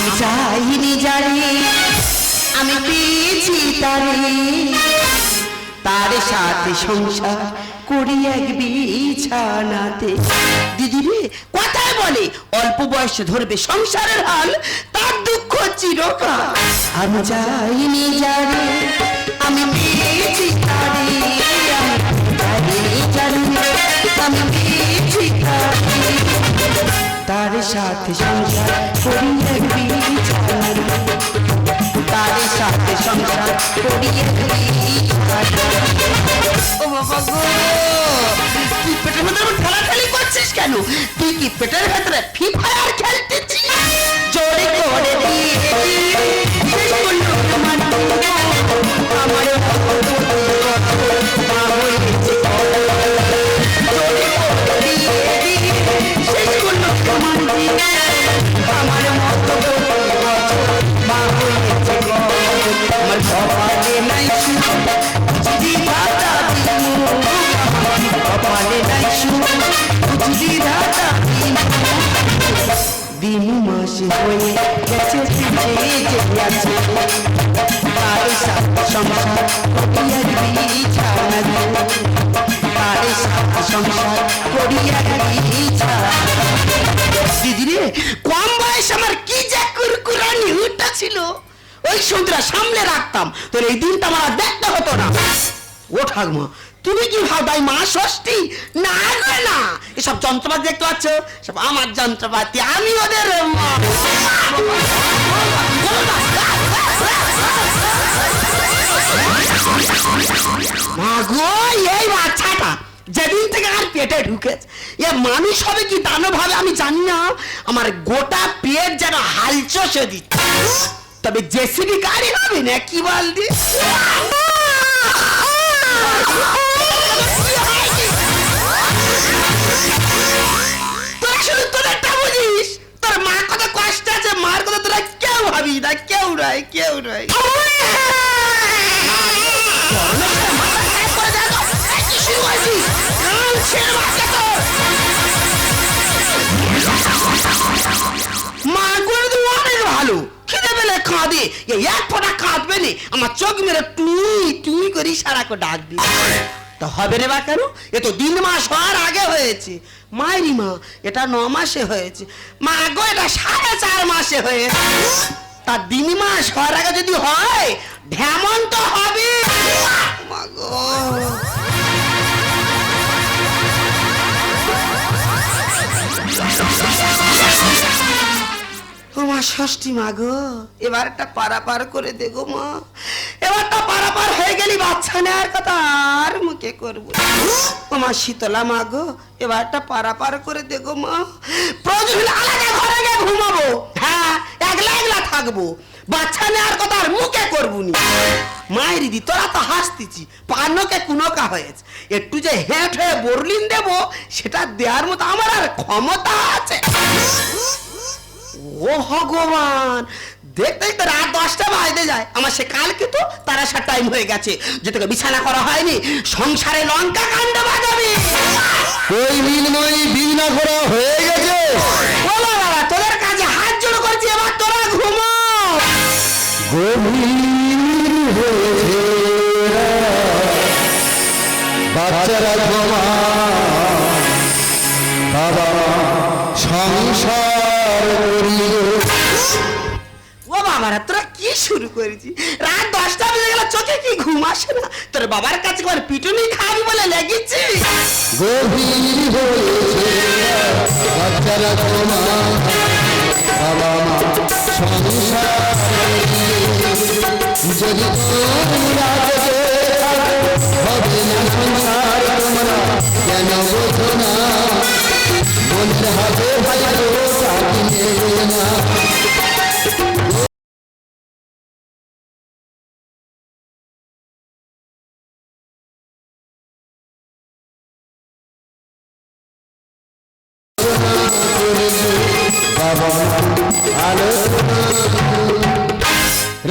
আমি চাইনি জানি আমি পেয়েছি তারে, তার সাথে সংসার করি এক বিছানাতে। দিদি রে কথায় বলে অল্প বয়সে ধরবে সংসারের হাল, তার দুঃখ চিরকাল। আমি চাইনি জানি আমি পেয়েছি তারে, আমি জানি আমি পেয়েছি তারে, তার সাথে সংসার করি এক বিছানাতে, তার সাথে সংসার করি এক বিছানাতে। ও বাবা গো, তুই পেটের ভেতরে ঠেলাঠেলি করছিস কেন? তুই কি পেটের ভেতরে ফ্রি ফায়ার খেলতেছিস? জোরে করে দিয়ে দিন মাসে হয়ে গেছে আছে, তার সাথে সংসার করিয়া বিছানা, তার সাথে সংসার করিয়া বিছানা। দিদি রে কম বয়স আমার কি যে কুরকুরানি উঠা ছিল, ওই সন্ধ্যা সামনে রাখতাম, তোর এই দিনটা আমার দেখতে হতো না। ও ঠাকুমা তুমি কি ভাবো মা ষষ্ঠী? না গো না, এসব যন্ত্রপাতি দেখতে পাচ্ছ সব আমার যন্ত্রপাতি, আমি ওদের মা গো। এই বাচ্চাটা যেদিন থেকে আর পেটে ঢুকেছে এ মানুষ হবে কি দানব হবে আমি জানি না, আমার গোটা পেট যেন হালচষে দিচ্ছে। তবে জেসিবি গাড়ি হবে না কি বলদি? তোরা শুধু তোদেরটা বুঝিস, তোর মা কত কষ্ট আছে, মার কথা তোরা কেউ ভাবি না, কেউ নয় কেউ নয়। মা করে তো অনেক ভালো, খিদে পেলে কাঁদে, এক ফোঁটা কাঁদবে না, আমার চোখ মেরে টুই টুই করে ইশারা করে ডাকবি। তা হবে রে বা কেন? এ তো 3 মাস হওয়ার আগে হয়েছে। মায়েরি মা এটা 9 মাসে হয়েছে। মা গো এটা 4.5 মাসে হয়েছে। তা 3 মাস হওয়ার আগে যদি হয় ঢেমন তো হবে। মা গো মা ষষ্ঠী মা গো, এবারটা পারাপার করে দেগো মা, এবারটা পারাপার হয়ে গেলি বাচ্চা নেওয়ার কথা আর মুখে করবো। ও মা শীতলা মা গো, এবারটা পারাপার করে দেগো মা, প্রয়োজন আলাদা ঘরে গিয়ে ঘুমাবো, হ্যাঁ একলা একলা থাকবো, বাচ্চা নেওয়ার কথা আর মুখে করবো নি। মায়ের দিদি তোরা তো হাসতেছি, পানকে কুনকা হয়েছে, একটু যে হেঁট হয়ে বরলিন দেবো সেটা দেওয়ার মতো আমার আর ক্ষমতা আছে? ও ভগবান, দেখতে দেখতে রাত 10টা বাজতে যায়, আমার সে কালকে তো তার আসার টাইম হয়ে গেছে, যে তোকে বিছানা করা হয়নি, সংসারে লঙ্কা কাণ্ড বাজাবে। ওই মিনময়ী বিছানা করা হয়ে গেছে। ও বাবা তোদের কাছে হাত জোড় করছি, এবার তোরা ঘুমো। গভীর হয়েছে বাচ্চারা ঘুমা, বাবা সংসার করি। ও বাবারা তোরা কি শুরু করেছি, রাত 10টা বেজে গেল, চোখে কি ঘুম আসে না? তোর বাবার কাছে একবার পিটুনি খাবি বলে লেগেছি। গভীর হয়েছে বাচ্চারা ঘুমা, বাবা মা সংসার যদি তোমরা হবে না সংসার, তোমরা কেন বোঝো না? মনের হাতে ভালো চাকরি নেবে না।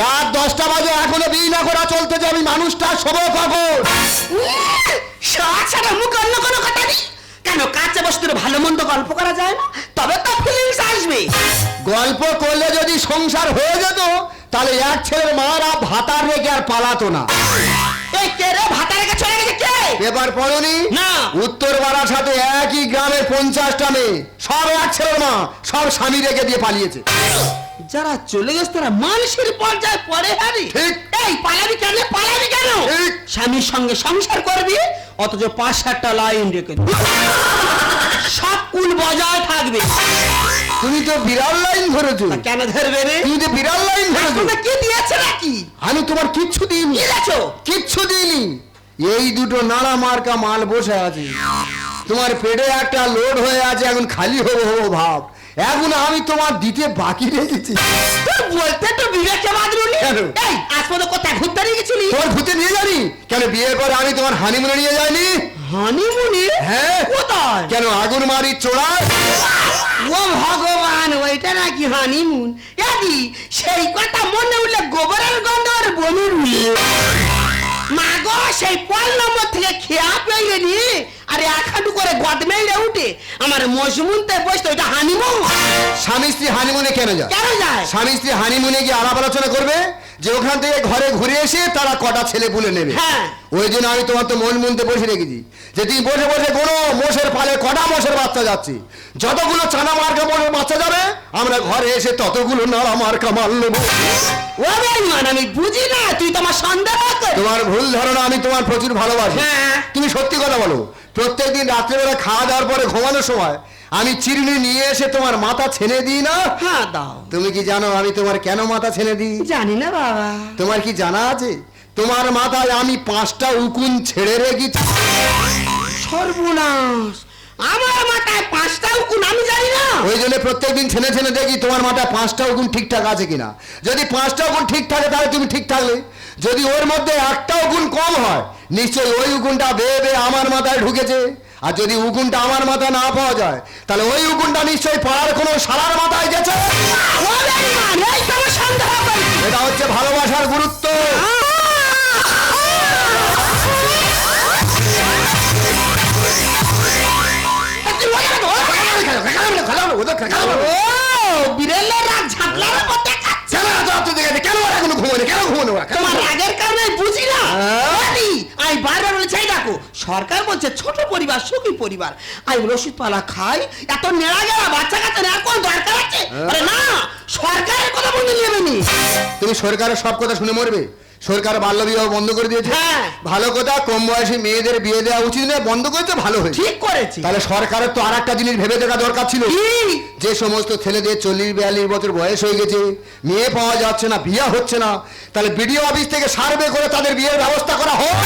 রাত 10টা বাজে এখনো বিনা করা চলতে যাবি, মানুষটা শোভ কখন? সারা মুখ অন্য কোনো কথা নেই, কেন কাছে বসে ভালো মন্দ গল্প করা যায় না? তবে তো ফিলিংস আসবে। গল্প করলে যদি সংসার হয়ে যেত তাহলে এক ছেলের মারা ভাতার রেখে আর পালাতো না। এই কে রে ভাতা রেখে চলে গেছে কে? পেপার পড়নি? না। উত্তর পাড়ার সাথে একই গ্রামের 50টা মেয়ে, সব এক ছেলের মা, সব স্বামী রেখে দিয়ে পালিয়েছে। যারা চলে গেছে তারা মানুষের পর্যায়ে পড়ে হারি। ঠিক। এই পালাবি কেন? পালাবি কেন? ঠিক। স্বামীর সঙ্গে সংসার করবি অথচ 5-7টা লাইন রেখে দিবি। সব কুল বজায় থাকবে। তুমি তো বিড়াল লাইন ধরেছো। তা কেন ধরবে রে? তুমি তো বিড়াল লাইন ধরেছো। তোমরা কি দিয়েছে নাকি? আমি তোমার কিচ্ছু দিইনি। কি দিয়েছো? কিচ্ছু দিইনি। এই দুটো নাড়া মার্কা মাল বসে আছে, তোমার পেটে একটা লোড হয়ে আছে, এখন খালি হবো হবো ভাব। এখন আমি তোমার দিতে বাকি রেখেছি। তোর বলতে তো বিবেকে বাদরুনি। কেন? এই আজ পর্যন্ত কোথায় ঘুরতে নিয়ে গেছিলি? তোর ঘুরতে নিয়ে যানি কেন? বিয়ের পরে আমি তোমার হানিমুনে নিয়ে যাইনি? হানিমুনি? হ্যাঁ। কোথায়? কেন আগুন মারি চোড়ায়? ও ভগবান, ওইটা নাকি হানিমুন? এদি সেই কথা মনে উঠলে গোবরের গন্ধ আর বমির উঠে। মা গো, সেই 5 নম্বর থেকে খেয়া পেয়ে নি আরে একহাঁটু করে গদ মেরে উঠে আমার মজমুনতে বসতো। এটা হানিমুন? স্বামী স্ত্রী হানিমুনে কেন যায়? কেন যায়? স্বামী স্ত্রী হানিমুনে গিয়ে আলাপ আলোচনা করবে যে ওখান থেকে ঘরে ঘুরে এসে তারা কটা ছেলে পুলে নেবে। হ্যাঁ। ওই জন্য আমি তোমার তো মন মুনতে বসে রেখেছি যে তুই বসে বসে কোনো মোষের পালে কটা মোষের বাচ্চা যাচ্ছে, যতগুলো চানা মার্কা মোষের বাচ্চা যাবে আমরা ঘরে এসে ততগুলো নাড়া মার্কা মাল নেবো। ও বেঈমান, আমি বুঝি না, তুই তো আমার সন্দেহ কর। তোমার ভুল ধারণা, আমি তোমার প্রচুর ভালোবাসি। হ্যাঁ। তুমি সত্যি কথা বলো, প্রত্যেকদিন রাত্রেবেলা খাওয়া দাওয়ার পরে ঘুমানোর সময় আমি চিরুনি নিয়ে এসে তোমার মাথা ছেনে দিই না? হ্যাঁ দাও। তুমি কি জানো আমি তোমার কেন মাথা ছেনে দিই? জানি না বাবা। তোমার কি জানা আছে তোমার মাথায় আমি 5টা উকুন ছেড়ে রেখেছি? সর্বনাশ, আমার মাথায় 5টা উকুন, আমি জানি না। ওই জন্য প্রত্যেকদিন ছেনে ছেনে দেখি তোমার মাথায় 5টা উকুন ঠিকঠাক আছে কিনা। যদি 5টা উকুন ঠিক থাকে তাহলে তুমি ঠিক থাকলে, যদি ওর মধ্যে একটা উকুন কম হয় নিশ্চয়ই ওই উকুনটা বেয়ে বেয়ে আমার মাথায় ঢুকেছে। আর যদি উকুনটা আমার মাথায় না পাওয়া যায় তাহলে ওই উকুনটা নিশ্চয়ই পাড়ার কোনো শালার মাথায় গেছে। ও বেঈমান, এই তো আমার সন্দেহ করি। এটা হচ্ছে ভালোবাসার গুরুত্ব। ও বিড়ালের রাগ ঝাঁটলার মধ্যে কাচ্ছে। কেন এখনো ঘুমোনে? কেন ঘুমোনো? তোমার রাগের কারণে বুঝি না। হ্যাঁ? জানি, আমি বারবার বলে চাই দেখো, সরকার বলছে ছোট পরিবার সুখী পরিবার। আমি রসিদ পালা খাই, এত নেড়া গেলা বাচ্চা কাচ্চা নেওয়ার কোন দরকার আছে? আরে না, সরকারের কথা বলতে নেবে নি। তুমি সরকারের সব কথা শুনে মরবে? সরকার বাল্য বিবাহ বন্ধ করে দিয়েছে। হ্যাঁ। ভালো কথা, কম বয়সী মেয়েদের বিয়ে দেওয়া উচিত নয়, বন্ধ করেছে, ভালো হয়েছে। ঠিক করেছি। তাহলে সরকারের তো আর একটা জিনিস ভেবে দেখা দরকার ছিল। কি? যে সমস্ত ছেলেদের 40-42 বছর বয়স হয়ে গেছে, মেয়ে পাওয়া যাচ্ছে না, বিয়ে হচ্ছে না, তাহলে বিডিও অফিস থেকে সার্ভে করে তাদের বিয়ের ব্যবস্থা করা হোক।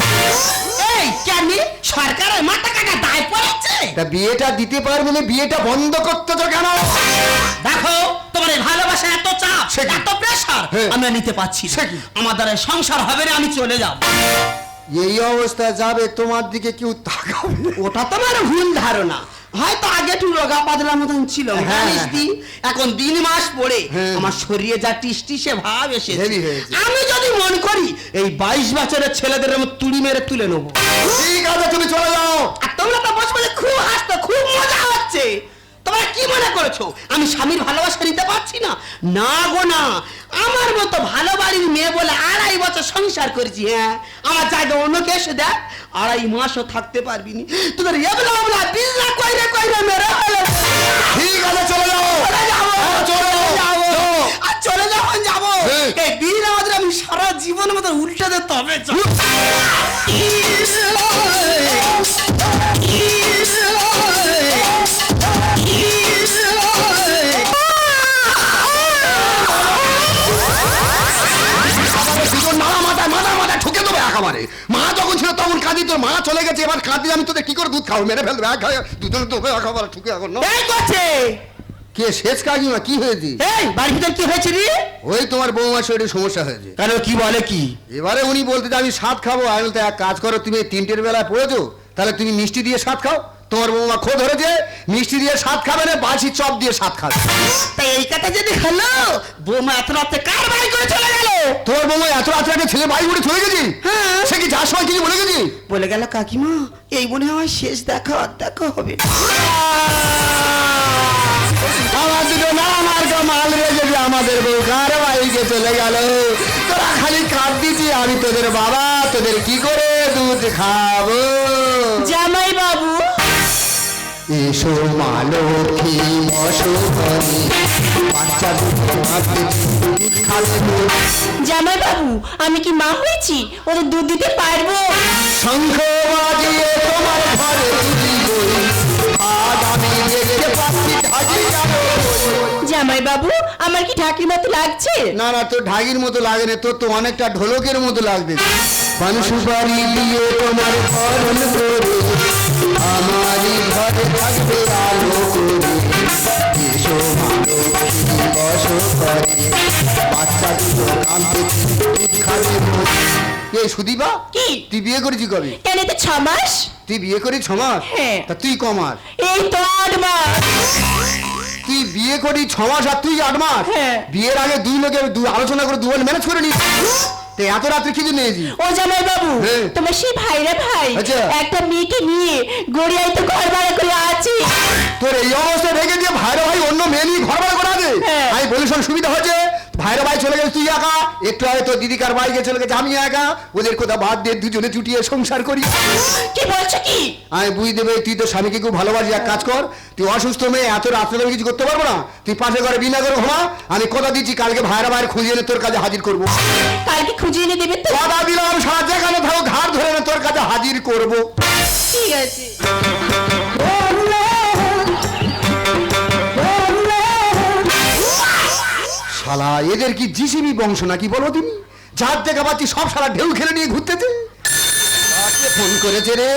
এই কেন সরকারের মাথা কাটা দায় পড়েছে? তা বিয়েটা দিতে পারবে না, বিয়েটা বন্ধ করতে তো কেন? দেখো, তোমার এই ভালোবাসা এত চাপ, সে কি? এত প্রেশার হ্যাঁ। আমরা নিতে পারছি না। সে কি? আমাদের আর সংসার হবে না, আমি চলে যাব। এই অবস্থায় যাবে, তোমার দিকে কেউ তাকাবে? ওটা তোমার ভুল ধারণা। হয়তো আগে একটু রোগা পাতলার মতন ছিল, হ্যাঁ, জানিস দি, এখন দিন মাস পড়ে হ্যাঁ। আমার শরীরে যা টিসটিসে ভাব এসেছে। হেভি হয়েছে। আমি যদি মন করি এই 22 বছরের ছেলেদের আমি তুড়ি মেরে তুলে নেবো। ঠিক আছে, তুমি চলে যাও। আর তোমরা তো বসে বসে খুব হাসতো, খুব মজা হচ্ছে। তোমরা কি মনে করেছো আমি স্বামীর ভালোবাসা নিতে পারছি না? না গো না, আমার মতো ভালো বাড়ির মেয়ে বলে 2.5 বছর সংসার করেছি। হ্যাঁ, আমার জায়গা অন্য কে এসে দেখ, 2.5 মাসও থাকতে পারবি নি। তোদের এবলা এবলা বিজলা কইরে কইরে মেরে ফেলে। ঠিক আছে, চলে যাও। চলে যাবো, হ্যাঁ, চলে যাও। যাবো। যাও। আর চলে যখন যাবো, হ্যাঁ। এই দিন আমাদের আমি সারা জীবনের মতো উল্টে দে তবে চল। দুটো নাড়া মাথায় ঠুকে দেবে একেবারে। মা যখন ছিল তখন কাঁদি, তোর মা চলে গেছে, এবার কাঁদি আমি, তোদের কি করে দুধ খাবো? মেরে ফেলবে দুধের দেবে একেবারে ঠুকে। এখন এই করছে কে শেষ কাকিমা? কি হয়েছে? এই বাড়ির ভিতর কি হয়েছে রে? ওই তোমার বৌমার শরীরে সমস্যা হয়েছে। কেন, কি বলে কি? এবারে উনি বলতে যে আমি 7 খাবো। আমি বলতে এক কাজ করো, তুমি 3টের বেলায় পড়েছো, তাহলে তুমি মিষ্টি দিয়ে 7 খাও, তোমার বৌমা খো ধরেছে, মিষ্টি দিয়ে স্বাদ খাবে না, বাসি চপ দিয়ে স্বাদ খাবে। তাই এই কথা যদি হলো, বৌমা এত রাতে কার বাড়ি করে চলে গেল? তোমার বৌমা এত রাত্রে একটা ছেলে বাড়ি করে চলে গেছি? হ্যাঁ। সে কি যার সময় কিছু বলে গেছি? বলে গেল কাকিমা এই মনে হয় শেষ দেখা, আর দেখা হবে না। আমার দুটো নাম আর মাল রেখেছে, আমাদের বউ কার বাড়িকে চলে গেল। তোরা খালি কাঁদ দিচ্ছি, আমি তোদের বাবা, তোদের কি করে দুধ খাবো? জামাই বাবু, এসো মা লক্ষ্মী বসো ঘরে, বাচ্চা দুটো মাকে দুধ খাবে গো। জামাই বাবু, আমি কি মা হয়েছি? ওদের দুধ দিতে পারবো? শঙ্খ বাজিয়ে তোমার ঘরে তুলি বই, আজ আমি দেখতে পাচ্ছি ঢাকি গেল। জামাই বাবু, আমার কি ঢাকির মতো লাগছে? না না, তোর ঢাকির মতো লাগে না, তোর তো অনেকটা ঢোলকের মতো লাগবে। পান সুপারি দিয়ে তোমার বরণ করে, আমারই ঘরে থাকবে আলো করে। এসো মা লক্ষ্মী বসো ঘরে, বাচ্চা দুটো কাঁদছে দুধ খাবে গো। এই সুদীপা, কি? তুই বিয়ে করেছি কবে? কেন, তো 6 মাস। তুই বিয়ে করি 6 মাস? হ্যাঁ। তা তুই কমাস? এই তো 8 মাস। তুই বিয়ে করি 6 মাস আর তুই 8 মাস? হ্যাঁ। বিয়ের আগে দুই লোকে আলোচনা করে দুজন ম্যানেজ করে নিস। তো এত রাত্রে কি জন্য এসেছি? ও জামাই বাবু, হ্যাঁ। তোমার সেই ভাইরা ভাই আচ্ছা। একটা মেয়েকে নিয়ে গড়িয়ায় তো ঘর ভাড়া করে আছে। তোর এই অবস্থা দেখে দিয়ে ভাইরা ভাই অন্য মেয়ে নিয়ে ঘর ভাড়া করা আছে? হ্যাঁ। আমি বলি শোন, সুবিধা হচ্ছে, ভাইরা ভাই চলে গেছে তুই একা, একটু আগে তোর দিদিকার বাইকে চলে গেছে আমি একা, ওদের কোথা বাদ দিয়ে দুজনে চুটিয়ে সংসার করি। কি বলছো কি? আমি বুঝি দেবে, তুই তো স্বামীকে খুব ভালোবাসি, এক কাজ কর, তুই অসুস্থ মেয়ে, এত রাত্রে আমি কিছু করতে পারবো না, তুই পাশে ঘরে বিনা করে ঘুমা, আমি কথা দিচ্ছি কালকে ভাইরা ভাইয়ের খুঁজে এনে তোর কাছে হাজির করবো। কালকে খুঁজে এনে দেবে তো? কথা দিলাম, সারা যেখানে থাকো ঘাট ধরে এনে তোর কাছে হাজির করবো। ঠিক আছে। শালা এদের কি জিসিবি বংশ নাকি বলো তুমি? যার দেখা পাচ্ছি সব সারা ঢেউ খেলে নিয়ে ঘুরতেছে। কাকে ফোন করেছে রে?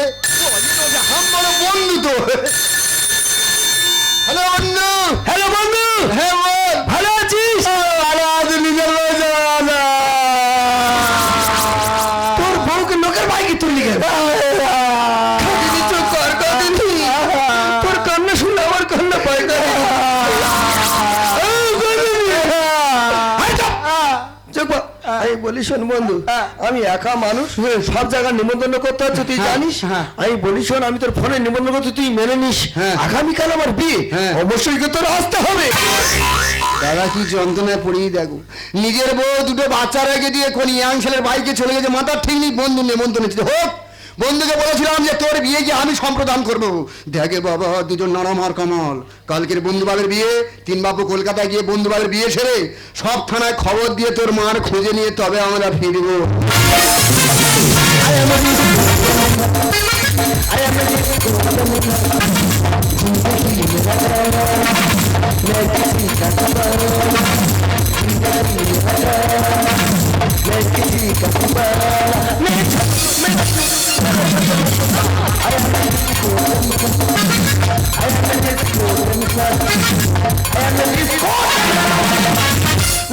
আমার বন্ধু তো। হ্যালো বন্ধু। হ্যালো বন্ধু, হ্যাঁ বল। ভালো আছিস? ভালো আছি, নিজের বলছে তোর বউকে লোকের বাইকে তুললি কেন? চুপ কর, তোর কান্না শুনলে আমার কান্না পায় না। আমি বলি শোন বন্ধু, আমি একা মানুষ, সব জায়গায় নিমন্ত্রণ করতে হচ্ছে তুই জানিস। আমি বলি শোন, আমি তোর ফোনে নিমন্ত্রণ করতে তুই মেনে নিস। হ্যাঁ। আগামীকাল আমার বিয়ে, অবশ্যই কি তোর আসতে হবে। দাদা কি যন্ত্রণায় পড়িয়ে দেখো, নিজের বউ দুটো বাচ্চা রেখে দিয়ে কোন ইয়াং ছেলের বাইকে চলে গেছে, মাথার ঠিক নেই, বন্ধু নেমন্তন্ন হোক। বন্ধুকে বলেছিলাম যে তোর বিয়ে গিয়ে আমি সম্প্রদান করবো, দেখে বাবা দুজন নরম আর কমল। কালকের বন্ধুবাবের বিয়ে, 3 বাবু কলকাতায় গিয়ে বন্ধুবাবের বিয়ে সেরে সব থানায় খবর দিয়ে তোর মার খুঁজে নিয়ে তবে আমরা ফিরবো।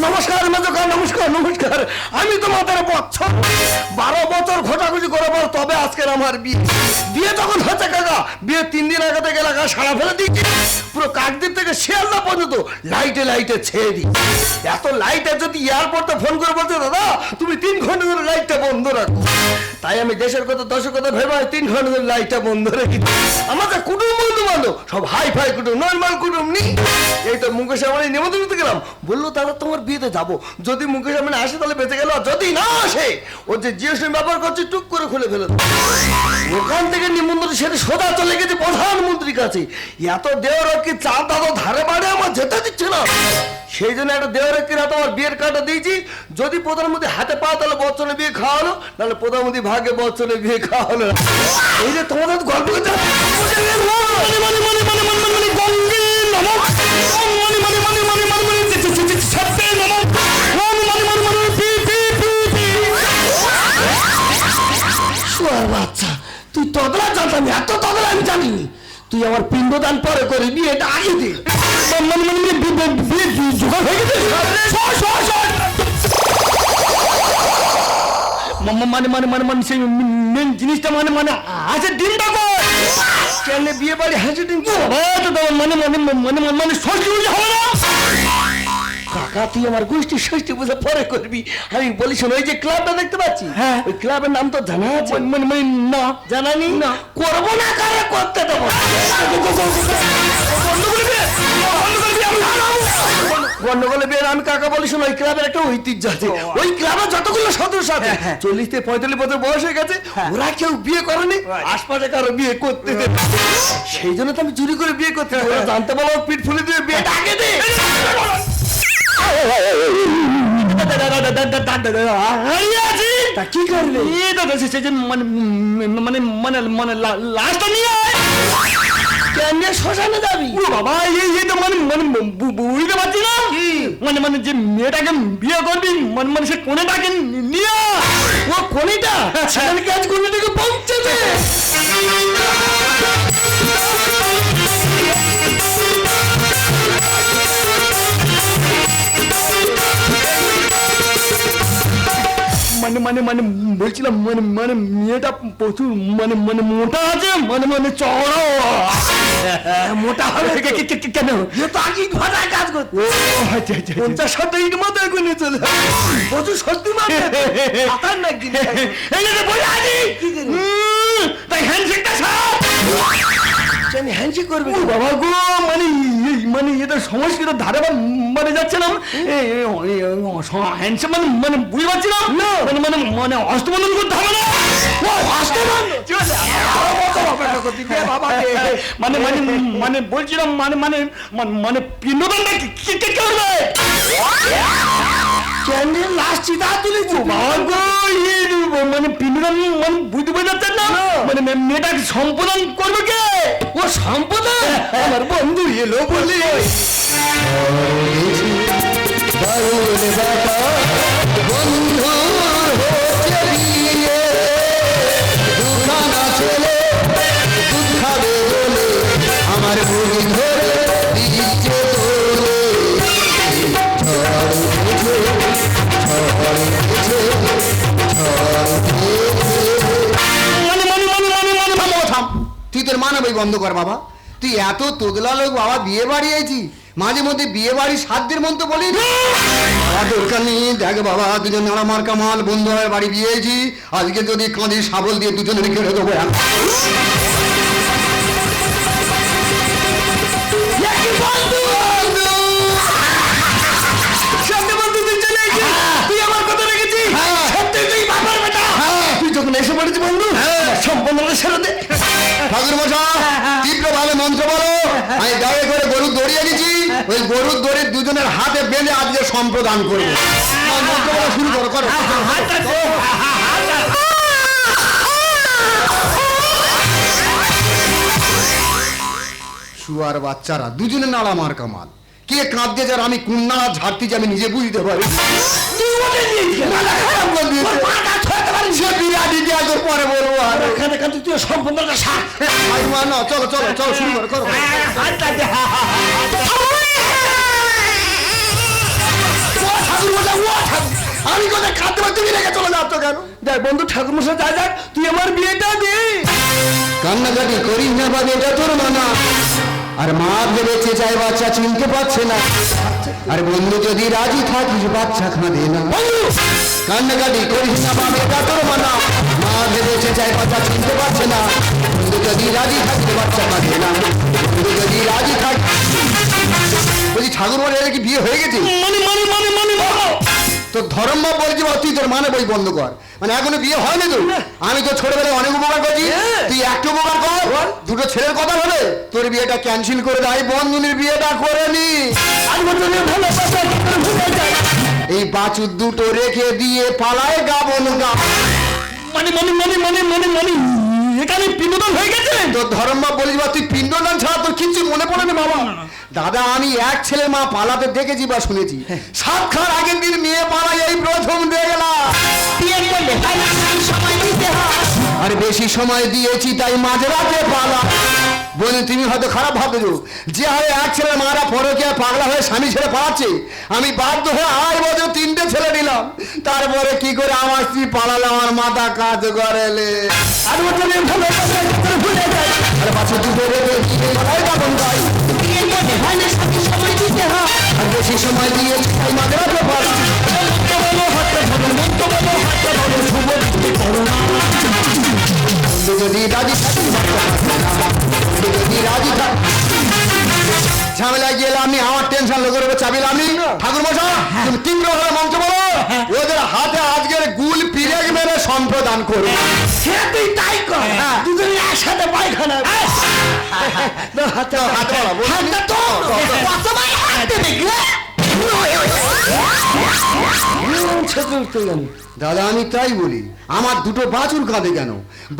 নমস্কার মেজকা, নমস্কার নমস্কার। আমি তো মাতার বছর 12 বছর ঘোটাঘুটি করার পর তবে আজকের আমার বিয়ে। বিয়ে তখন হচ্ছে কাকা, বিয়ে 3 দিন আগে থেকে এলাকা সারা ফেলে দিচ্ছি, পুরো কাকদ্বীপ থেকে শিয়ালদা পর্যন্ত লাইটে লাইটে ছেড়ে দিই। এত লাইটে যদি এয়ারপোর্টে ফোন করে বলতে দাদা তুমি 3 ঘন্টা ধরে লাইটটা বন্ধ রাখো, তাই আমি দেশের কথা দশের কথা ভেবে 3 ঘন্টা ধরে লাইটটা বন্ধ রেখে দিই। আমাদের কুটুম বন্ধু বান্ধব সব হাই ফাই কুটুম, নর্মাল কুটুম নেই। এই তো মুকেশ আমার নিমন্ত্রণ করতে গেলাম, বললো দাদা তোমার বিয়েতে যাবো, যদি মুকেশ আমার আসে তাহলে বেঁচে গেল, যদি না আসে ও যে জিও সিম ব্যবহার করছে টুক করে খুলে ফেলে দেবো। ওখান থেকে নিমন্ত্রণ সেটা সোজা চলে গেছে প্রধানমন্ত্রীর কাছে। এত দেওয়ারক্ষী চাল দাদা ধারে বাড়ে আমার যেতে দিচ্ছে না, সেই জন্য একটা দেওয়ারক্ষীর হাতে আমার বিয়ের কার্ডটা দিয়েছি, যদি প্রধানমন্ত্রী হাতে পাও তাহলে বচ্চনে বিয়ে খাওয়ালো, নাহলে প্রধানমন্ত্রী ভাগে বচ্চনে বিয়ে খাওয়ালো। এই যে তোমাদের গল্প করতে বাচ্চা, তুই তদলা জানতাম, এত তদলা আমি জানিনি। তুই আমার পিণ্ডদান পরে করে বিয়েটা আগে দে, বিয়ে জোগাড় হয়ে গেছে। মানে সেই মেন জিনিসটা মানে আছে ডিমটা কর। কেন বিয়ে বাড়ি হ্যাঁচুটিং মানে মানে মানে মানে ষষ্ঠী পুজো হবে না কাকা তুই আমার গোষ্ঠীর ষষ্ঠী পুজো পরে করবি আমি বলি শোনো ওই যে ক্লাবটা দেখতে পাচ্ছি হ্যাঁ। ওই ক্লাবের নাম তো জানা আছে মানে মানে না জানা নেই না। করবো না কারে করতে দেবো গন্ডগোলে বের আমি কাকা বলি শোনো ওই ক্লাবের একটা ঐতিহ্য আছে ওই ক্লাবে যতগুলো সদস্য আছে হ্যাঁ। 40-45 বছর বয়স হয়ে গেছে ওরা কেউ বিয়ে করেনি আশপাশে কারো বিয়ে করতে দেবে না। সেই জন্য তো আমি চুরি করে বিয়ে করতে দেবো। ওরা জানতে পারলো পিঠ ফুলে দিয়ে বিয়েটা আগে দে তা কি করলে মানে মানে মানে মানে লাশটা নিয়ে কেন শ্মশানে যাবি বাবা এই তো মানে মানে বুঝতে পারছি না মানে মানে যে মেয়েটাকে বিয়ে করবি মানে মানে সে কোনেটাকে নিয়ে ও কোনেটা সেখানে কাজ কোনেটাকে পৌঁছেছে মানে মানে মানে বলছিলাম মানে মানে মেয়েটা প্রচুর মানে মানে মোটা আছে মানে মানে চড়াও মোটা হবে কেন এ তো আগে ভাড়ায় কাজ করতে ও আচ্ছা আচ্ছা 50-60 ইট মতো এগুলো চলে প্রচুর সত্যি মানে আতার না কি এই যে বলে আছি তাই হ্যান্ডশেকটা ছাড় আমি হ্যান্ডশেক করবে বাবা গো মানে মানে এটা সংস্কৃত ধারে মানে যাচ্ছে না হ্যান্ডশেক মানে মানে বুঝতে পারছি না মানে মানে মানে অষ্টবন্ধন করতে হবে না মানে মানে মানে বলছিলাম মানে মানে মানে পিণ্ডদানটা কি করবে ক্যান্ডেল লাস্ট চিতা তুলে মানে পিণ্ডদান মানে বুঝতে পারছেন না মানে মেয়েটাকে সম্পাদন করবে কে ও সম্পাদন আমার বন্ধু এলো বলি আমার বুড়ি ধরে দিচ্ছে তুই তোর মানবই বন্ধ কর বাবা তুই এত তোদলা লোক বাবা বিয়ে বাড়ি আইছি মাঝে মধ্যে বিয়ে বাড়ি সাধ্যের মধ্যে বলি দরকার নেই দেখ বাবা দুজন নাড়া মার কামাল বন্ধু হয়ে বাড়ি বিয়ে আইছি আজকে যদি কাঁধে শাবল দিয়ে দুজনের কেড়ে দেবো এসে পড়েছি বন্ধু সম্পূর্ণ সেরাতে ঠাকুর মশাই তীব্র ভাবে মন্ত্র বলো আমি গায়ে করে গরুর দড়িয়ে দিচ্ছি ওই গরুর দড়ি দুজনের হাতে বেঁধে আজকে সম্প্রদান করবো মন্ত্র বলা শুরু করো করো শুয়ার বাচ্চারা দুজনে নাড়া মার কামাল কে কাঁদতে যার আমি কোন নাড়া ঝাড়তে যে আমি নিজে বুঝতে পারি পরে বলবো চলো চলো চলো শুরু করো করো আমি কোথায় খাদ্য তুমি রেখে চলে যাচ্ছ কেন দেখ বন্ধু ঠাকুর মশাই যা যাক তুই আমার বিয়েটা দে কান্নাকাটি করিস না বাবা এটা তোর মানা আর মা ভেবেছে চাই বাচ্চা চিনতে পারছে না আর বন্ধু যদি রাজি থাকিস বাচ্চা খাঁদে না কান্নাকাটি করিস না বাবা এটা তোর মানা মা ভেবেছে চাই বাচ্চা চিনতে পারছে না বন্ধু যদি রাজি থাকিস বাচ্চা খাঁদে না বন্ধু যদি রাজি থাকি বলছি ঠাকুর বলে এর কি বিয়ে হয়ে গেছে তো ধর্ম বলছি তুই তোর মানে বই বন্ধ কর মানে এখনো বিয়ে হয়নি তো আমি তো ছোটবেলায় অনেক উপকার করছি তুই একটু উপকার কর দুটো ছেলের কথা বলে তোর বিয়েটা ক্যান্সেল করে দেয় বন্ধুনির বিয়েটা করে নি এই বাছুর দুটো রেখে দিয়ে পালায় গাবন গা মানে মানে মানে মানে মানে মানে এখানে পিণ্ডদান হয়ে গেছে তোর ধর্ম বলিস বা তুই পিণ্ডদান ছাড়া তোর কিচ্ছু মনে পড়ে না বাবা দাদা আমি এক ছেলে মা পালাতে দেখেছি বা শুনেছি সাত খান আগের দিন মেয়ে পালাই এই প্রথম দিয়ে গেলাম আর বেশি সময় দিয়েছি তাই মাঝরাতে পালা বলে তুমি হয়তো খারাপ ভাবছো যে হারে এক ছেলে মারা পরকে পাগলা হয়ে স্বামী ছেড়ে পালাচ্ছে আমি বাধ্য হয়ে 8 বছর 3টে ছেলে নিলাম তারপরে কি করে আমার স্ত্রী পালালে আমার মাথা কাজ করেলে আর ভুলে যায় আর পাশে দুটো রেখে দিয়ে গলায় কাপড় গাই। বিয়ের মধ্যে হয় না সাথে সময় দিতে হয়। আর বেশি সময় দিয়ে তাই মাঝরাতে পার। মন্ত্র বলো হাতে ধরো, মন্ত্র বলো হাতে ধরো, শুভ দিতে করো না। বন্ধু যদি রাজি থাকি বন্ধু যদি রাজি থাক ঝামেলায় গেলে আমি আমার টেনশন লোকের উপর চাপিল আমি ঠাকুর মশাই তুমি তীব্র ভাবে মন্ত্র বলো ওদের হাতে আজকের গুল পিরেক মেরে সম্প্রদান করো। সে তুই তাই কর, দুজনে একসাথে পায়খানা। হাতে হাতে বলো, বলো। হাতটা তো কতবার হাত দেবে গো? দাদা আমি তাই বলি আমার দুটো বাছুর কাঁদে কেন?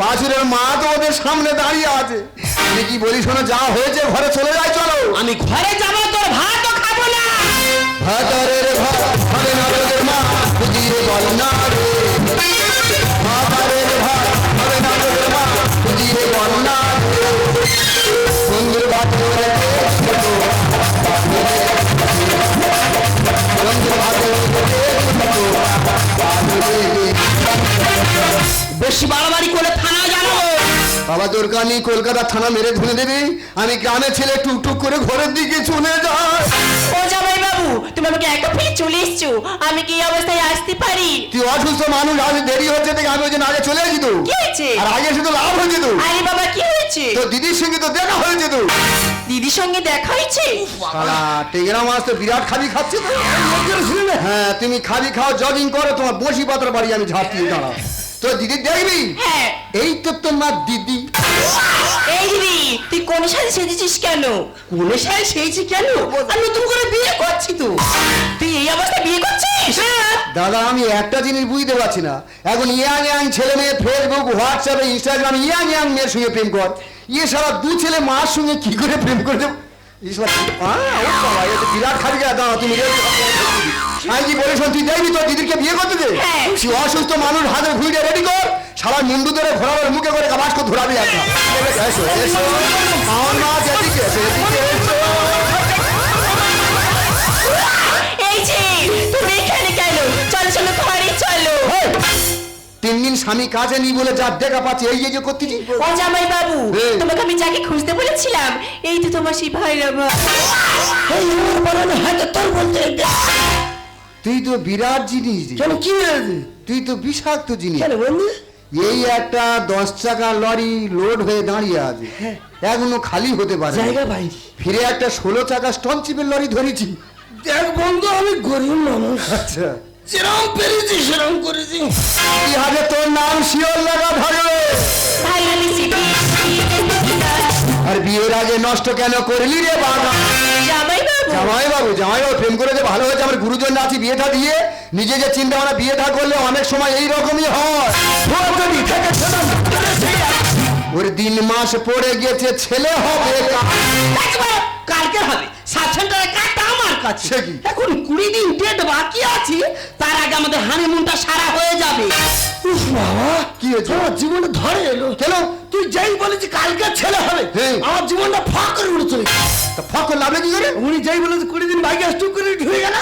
বাছুরের মা তো ওদের সামনে দাঁড়িয়ে আছে। আমি কি বলি শোনো, যা হয়েছে ঘরে চলে যাই চলো। আমি ঘরে যাবো, তোর ভাতও খাবো না। ভাতারের ভাত হবে না তোদের মা বুঝিয়ে বল না রে। ভাতারের ভাত হবে না তোদের মা বুঝিয়ে বল না রে। বন্ধুর ভাত করে বন্ধুর ভাতে বেশি বাড়াবাড়ি করে থানা জানাবো। বাবা দরকার নেই, কলকাতা থানা মেরে ধুয়ে দেবে। আমি গ্রামের ছেলে টুকটুক করে ঘরের দিকে চলে যাই। ও জামাই বাবু, তুমি আমাকে একা ফেলে চলে এসছো, আমি কি এই অবস্থায় আসতে পারি? তুই অসুস্থ মানুষ, আজ দেরি হচ্ছে থেকে আমি ওই জন্য আগে চলে যেত। কি হয়েছে? আর আগে শুধু লাভ হয়ে যেত। আরে বাবা, কি হয়েছে? তো দিদির সঙ্গে তো দেখা হয়ে যেত। দিদির সঙ্গে দেখা হয়েছে? শালা টেংরা মাছ তো বিরাট খাবি খাচ্ছে তো। হ্যাঁ তুমি খাবি খাও, জগিং করো, তোমার বসি পাত্র বাড়ি আমি ঝাঁপিয়ে দাঁড়াও। তো দিদি দেখবি হ্যাঁ। এই তো তোমার দিদি। এই দিদি, তুই কোন শাড়ি সেজেছিস কেন? কোন সাই সেইছি কেন? আমি নতুন করে বিয়ে করছি তো। তুই এই অবস্থায় বিয়ে করছিস? দাদা আমি একটা জিনিস বুঝতে পারছি না, এখন ইয়াং ইয়াং ছেলে মেয়ে ফেসবুক হোয়াটসঅ্যাপে ইনস্টাগ্রাম ইয়াং ইয়াং মেয়ের সঙ্গে প্রেম কর। ইয়ে সারা দু ছেলে মার সঙ্গে কি করে প্রেম করে দেব? বিরাট খাবি দাদা তুমি। আমি কি বলে শোন, তুই দেখবি তোর দিদিকে বিয়ে করতে দে। হ্যাঁ। তুই অসুস্থ মানুষ, হাতের ঘুড়িটা রেডি কর, সারা মুন্ডু ধরে ঘোরাবার মুখে করে গাছ করে ধরাবি একটা। এসো এসো আমার মা যেদিকে এসো, এদিকে এসো। এই যে তুমি এখানে কেন? চলো চলো, ঘরে চলো। 3 দিন স্বামী কাজে নি বলে যা দেখা পাচ্ছি এই যে করতেছি। ও জামাই বাবু, হ্যাঁ। তোমাকে আমি যাকে খুঁজতে বলেছিলাম, এই তো তোমার সেই ভাইরা। তোর বলতে তুই তো বিরাট জিনিস রে। কেন, কি হয়েছে? তুই তো বিষাক্ত জিনিস। কেন বন্ধু? এই একটা 10 চাকা লরি লোড হয়ে দাঁড়িয়ে আছে, এখনো খালি হতে পারে না। জায়গা ভাই, ফিরে একটা 16 চাকা স্টন চিপের লরি ধরেছি। দেখ বন্ধু, আমি গরিব মানুষ, আচ্ছা যেরকম পেরেছি সেরকম করেছি। কি হবে তোর নাম শিওর লাগা থাকবে। ভাই আমি আর বিয়ের আগে নষ্ট কেন করলি রে বাবা? জামাই বাবু, জামাই বাবু প্রেম করে যে ভালো হয়েছে, আমার গুরুজন আছি বিয়েটা দিয়ে নিজে যে চিন্তা ভাবনা বিয়েটা করলে অনেক সময় এই রকমই হয়। ওর দিন মাস পড়ে গেছে, ছেলে হবে কালকে হবে। 7 সেন্টারের কার্ডটা আমার কাছে। সে কি? এখন 20 দিন ডেট বাকি আছে, তার আগে আমাদের হানিমুনটা সারা হয়ে যাবে। উফ বাবা, কি হয়েছে? আমার জীবনটা ধরে এলো। কেন? তুই যেই বলেছি কালকে ছেলে হবে, হ্যাঁ। আমার জীবনটা ফাঁক করে উঠে চলে গেছে। তা ফকর লাভে কি করে? উনি যেই বলেছে 20 দিন বাইকে স্টুক করে ঢুকে গেল।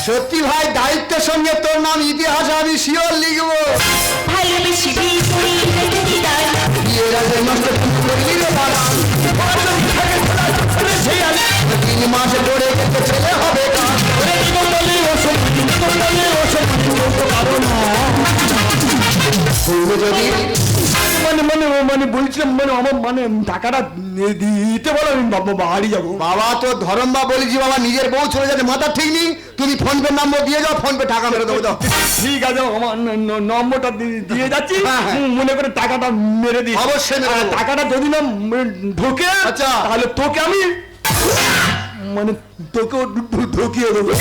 সত্যি ভাই, দায়িত্বের সঙ্গে তোর নাম ইতিহাসে আমি শিওর লিখবো। ভাই আমি শিবি তুই দিদার। বিয়ের আগে নষ্ট করলি রে বাবা। 3 মাস পড়ে গেছে, ছেলে হবে যদি মানে বলছিলাম, মানে আমার মানে টাকাটা দিতে বলো, আমি বাড়ি যাবো। বাবা তো ধরম বা বলেছি বাবা, নিজের বউ চলে যাচ্ছে মাথা ঠিক নেই। তুমি ফোন পে নাম্বার দিয়ে যাও, ফোন পে টাকা মেরে দেবো। দাও ঠিক আছে, আমার নম্বরটা দিয়ে যাচ্ছি, হ্যাঁ, হ্যাঁ। মনে করে টাকাটা মেরে দিই। অবশ্যই মেরে দেবো। টাকাটা যদি না ঢোকে, আচ্ছা। তাহলে তোকে আমি মানে তোকেও ঢুকিয়ে দেবো।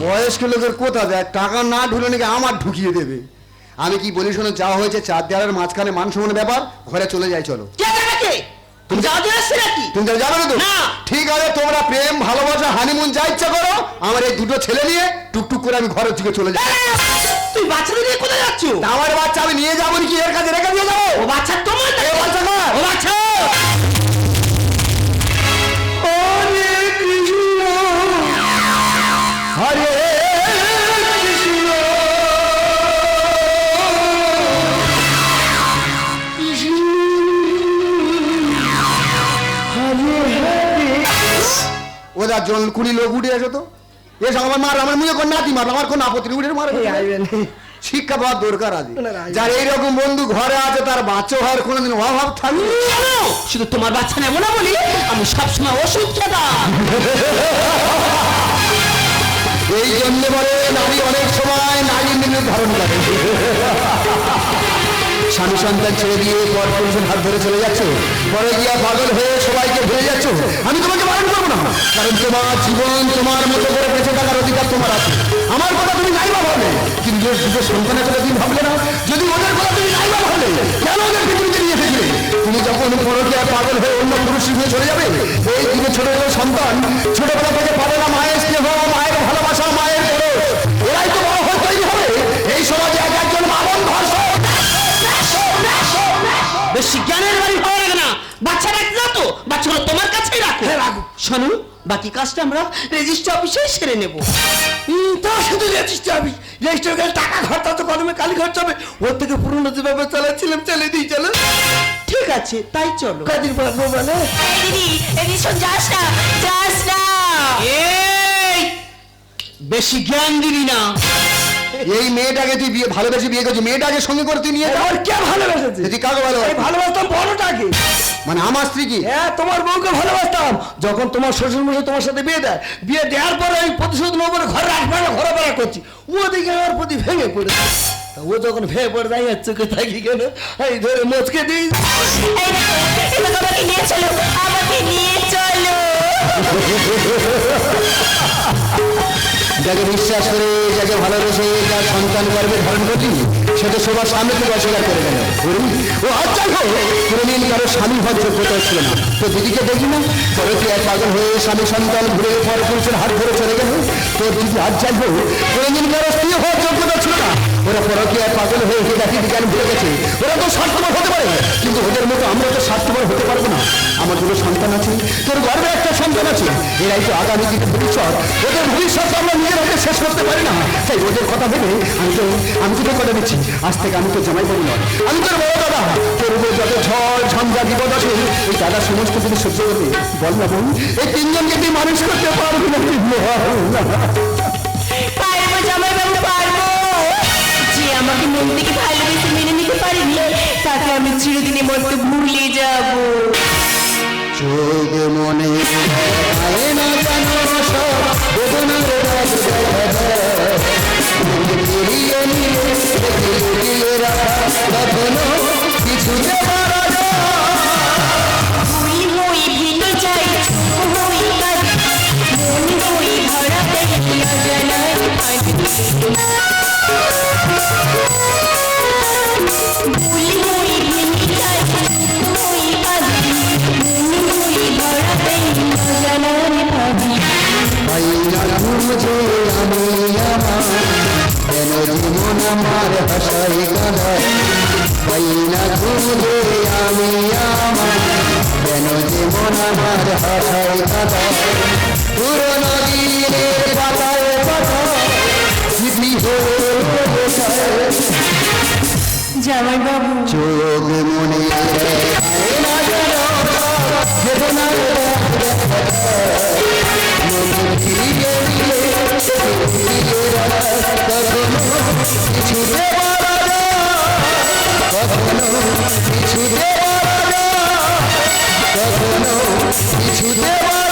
বয়স্ক লোকের কোথা দেয়, টাকা না ঢুলে নাকি আমার ঢুকিয়ে দেবে। আমি কি বলি শোনো, যা হয়েছে 4 দেওয়ালের মাঝখানে মান সম্মানের ব্যাপার, ঘরে চলে যাই চলো। কে যাবে কে? তুমি যাওয়া দিয়ে আসছে নাকি? তুমি তো যাবে না তো? না। ঠিক আছে, তোমরা প্রেম ভালোবাসা হানিমুন যা ইচ্ছা করো, আমার এই দুটো ছেলে নিয়ে টুকটুক করে আমি ঘরের থেকে চলে যাই। তুই বাচ্চাদের নিয়ে কোথায় যাচ্ছ? আমার বাচ্চা আমি নিয়ে যাবো নাকি এর কাছে রেখে দিয়ে যাবো? ও বাচ্চা তোমার না? এ বাচ্চা কার? ও বাচ্চা হরে কৃষ্ণ ওরা জন কুড়ি লোক উঠে এসো তো এসো আমার মার আমার মুখে কোন নাতি মার আমার কোন আপত্তি নেই, উঠে মার শিক্ষা পাওয়ার দরকার আছে। যার এইরকম বন্ধু ঘরে আছে তার বাচ্চা হওয়ার কোনোদিন অভাব থাকবে কেন? শুধু তোমার বাচ্চা নেবো না বলি আমি সবসময় ওষুধ খেতাম। এই জন্য বলে নারী অনেক সময় নারী নির্ধারণ করে। স্বামী সন্তান ছেড়ে দিয়ে পর পুরুষের হাত ধরে চলে যাচ্ছে, পরে গিয়া পাগল হয়ে সবাইকে ভুলে যাচ্ছ। আমি তোমাকে বারণ করবো না, কারণ তোমার জীবন তোমার মতো করে বেঁচে থাকার অধিকার তোমার আছে। আমার কথা তুমি নাই বা ভাবলে, কিন্তু দুটো সন্তানের কথা তুমি ভাবলে না। যদি ওদের কথা তুমি নাই বা ভাবলে, কেন ওদের পৃথিবীতে নিয়ে এসেছিলে? তুমি যখন পরকে পাগল হয়ে অন্য পুরুষ হয়ে চলে যাবে, এই দিকে ছোট ছোট সন্তান ছোটবেলা থেকে পাবে না মায়ের স্নেহ, মায়ের ভালোবাসা, মায়ের দরদ। এরাই তো বড় হয়ে তৈরি হবে এই সমাজে এক একজন মামন ধর্ষক। বেশি জ্ঞানের বাড়ি ভালো লাগে না। বাচ্চা রাখতে দাও তো, বাচ্চাগুলো তোমার কাছেই রাখো। শোনো, বাকি কাজটা আমরা রেজিস্ট্রি অফিসে সেরে নেবো। তা শুধু রেজিস্ট্রি অফিস, রেজিস্ট্রি গেলে টাকা খরচা তো কদমে কালি খরচ হবে। ওর থেকে পুরনো যেভাবে চালাচ্ছিলাম চালিয়ে দিই, চলো। ঠিক আছে, তাই চলো। কদিন পারবো বলে এই দিদি, এদিকে শোন, যাস না, যাস না। এই বেশি জ্ঞান দিবি না। এই মেয়েটাকে তুই বিয়ে ভালোবেসে বিয়ে করছিস, মেয়েটাকে সঙ্গে করে তুই নিয়ে যা। আর কে ভালোবেসেছে? তুই কাকে ভালোবাসিস? এই ভালোবাসতাম বড়টাকে। মানে আমার স্ত্রী কি? হ্যাঁ, তোমার বউকে ভালোবাসতাম। যখন তোমার শ্বশুর মশাই তোমার সাথে বিয়ে দেয়, বিয়ে দেওয়ার পরে আমি প্রতিশোধ নেবো বলে ঘরে আসবে না, ঘরে বেড়া করছি। ও দেখে আমার প্রতি ভেঙে পড়েছে। তা ও যখন ভেঙে পড়ে যায়, আর চোখে থাকি কেন, এই ধরে মচকে দিই। এই দেখো, এবার আমাকে নিয়ে চলো, আমাকে নিয়ে চলো। যাকে বিশ্বাস করে, যাকে ভালোবেসে, যার সন্তান গর্ভে ধারণ করলি, সে তো সবার সামনে থেকে অস্বীকার করে গেল। ও আচ্ছা কোনোদিন কারো স্বামী হওয়ার যোগ্যতা ছিল না। তো দিদিকে দেখি না, পরে তুই এক পাগল হয়ে স্বামী সন্তান ঘুরে পর পুরুষের হাত ধরে চলে গেল। তো দিদি আজ যাই হোক, কোনোদিন কারো স্ত্রী হওয়ার যোগ্যতা ছিল না। ওরা পরকীয়ার পাগল হয়ে দেখি জ্ঞান ভুলে গেছে। ওরা তো স্বার্থপর হতে পারে, কিন্তু ওদের মতো আমরা তো স্বার্থপর হতে পারবো না। আমার দুটো সন্তান আছে, তোর গর্বে একটা সন্তান আছে। এরাই তো আগামী দিনের ভবিষ্যৎ। ওদের ভবিষ্যৎ আমরা নিজের হাতে শেষ করতে পারি না। তাই ওদের কথা ভেবে আমি তোকে কথা দিচ্ছি, আজ থেকে আমি তো জামাই বলি নয়, আমি তোর বড় দাদা। তোর উপর যত ঝড় ঝঞ্ঝা বিপদ আছে, এই দাদা সমস্ত কিছু সহ্য করবে। বল না বোন, এই তিনজনকে তুই মানুষ করতে পারবি না? পারবো জামাইবাবু, পারবো। যে আমাকে মন থেকে ভালোবেসে মেনে নিতে পারিনি, তাকে আমি চিরদিনের মতো ভুলে যাবো। চোখ মনে আয় না কেন সব বেদনার রাগ ফিরিয়ে নিয়ে ফিরিয়ে রাখা কখনো কিছুতে পারা ভুল হয়ে ভেঙে যায়, চুপ হয়ে কাঁদে, মন হয়ে ধরা দেয় অজানায় ফাঁদে। ভুল হয়ে ভেঙে যায়, চুপ হয়ে কাঁদে, মন হয়ে ধরা দেয় অজানায় ফাঁদে। পাই না বুঝে আমি আমার কেন জীবন আমার হাসাই কাঁদায়। পাই না বুঝে আমি আমার কেন জীবন আমার হাসাই কাঁদায়। পুরনো দিনের পাতায় পাতায় স্মৃতি হয়ে জামাইবাবু, চোখ মনে আয় না যেন বেদনার ফিরিয়ে নিয়ে ফিরিয়ে রাখা কখনো কিছুতে পারা কখনো কিছুতে পারা কখনো কিছুতে পারা